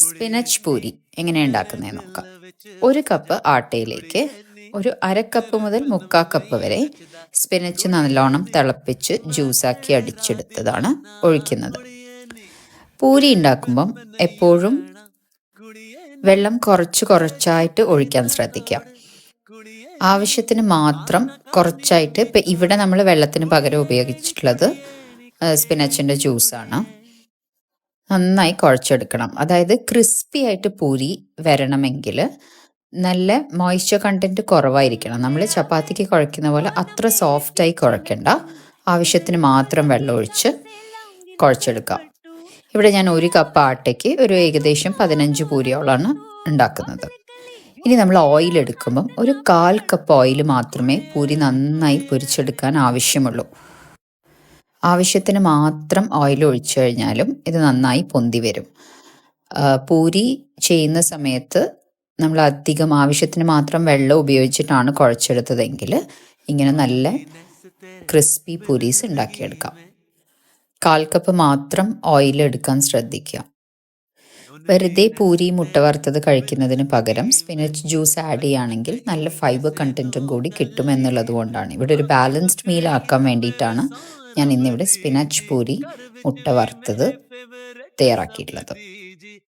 Spinach puri എങ്ങനെ ഉണ്ടാക്കുന്നതെന്ന് നോക്കാം. 1 കപ്പ് ആട്ടയിലേക്ക് ഒരു 1/2 കപ്പ് മുതൽ 3/4 കപ്പ് വരെ സ്പിനച്ച് നല്ലോണം തിളപ്പിച്ച് ജ്യൂസാക്കി അടിച്ചെടുത്തതാണ് ഒഴിക്കുന്നത്. പൂരി ഉണ്ടാക്കുമ്പം എപ്പോഴും വെള്ളം കുറച്ചായിട്ട് ഒഴിക്കാൻ ശ്രദ്ധിക്കാം. ആവശ്യത്തിന് മാത്രം കുറച്ചായിട്ട്. ഇപ്പം ഇവിടെ നമ്മൾ വെള്ളത്തിന് പകരം ഉപയോഗിച്ചിട്ടുള്ളത് സ്പിനച്ചിൻ്റെ ജ്യൂസാണ്. നന്നായി കുഴച്ചെടുക്കണം. അതായത് ക്രിസ്പി ആയിട്ട് പൂരി വരണമെങ്കിൽ നല്ല മോയ്സ്ചർ കണ്ടൻറ്റ് കുറവായിരിക്കണം. നമ്മൾ ചപ്പാത്തിക്ക് കുഴയ്ക്കുന്ന പോലെ അത്ര സോഫ്റ്റായി കുഴയ്ക്കണ്ട. ആവശ്യത്തിന് മാത്രം വെള്ളം ഒഴിച്ച് കുഴച്ചെടുക്കാം. ഇവിടെ ഞാൻ 1 കപ്പ് ആട്ടയ്ക്ക് ഒരു ഏകദേശം 15 പൂരിയോളാണ് ഉണ്ടാക്കുന്നത്. ഇനി നമ്മൾ ഓയിൽ എടുക്കുമ്പം ഒരു 1/4 കപ്പ് ഓയിൽ മാത്രമേ പൂരി നന്നായി പൊരിച്ചെടുക്കാൻ ആവശ്യമുള്ളൂ. ആവശ്യത്തിന് മാത്രം ഓയിൽ ഒഴിച്ചു കഴിഞ്ഞാലും ഇത് നന്നായി പൊന്തി വരും. പൂരി ചെയ്യുന്ന സമയത്ത് നമ്മൾ അധികം ആവശ്യത്തിന് മാത്രം വെള്ളം ഉപയോഗിച്ചിട്ടാണ് കുഴച്ചെടുത്തതെങ്കിൽ ഇങ്ങനെ നല്ല ക്രിസ്പി പൂരീസ് ഉണ്ടാക്കിയെടുക്കാം. 1/4 കപ്പ് മാത്രം ഓയിൽ എടുക്കാൻ ശ്രദ്ധിക്കുക. വെറുതെ പൂരി മുട്ട വറുത്തത് കഴിക്കുന്നതിന് പകരം സ്പിനച്ച് ജ്യൂസ് ആഡ് ചെയ്യുകയാണെങ്കിൽ നല്ല ഫൈബർ കണ്ടൻറ്റും കൂടി കിട്ടുമെന്നുള്ളത് കൊണ്ടാണ്. ഇവിടെ ഒരു ബാലൻസ്ഡ് മീൽ ആക്കാൻ വേണ്ടിയിട്ടാണ് ഞാൻ ഇന്നിവിടെ സ്പിനച്ച് പൂരി മുട്ട വറുത്തത് തയ്യാറാക്കിയിട്ടുള്ളത്.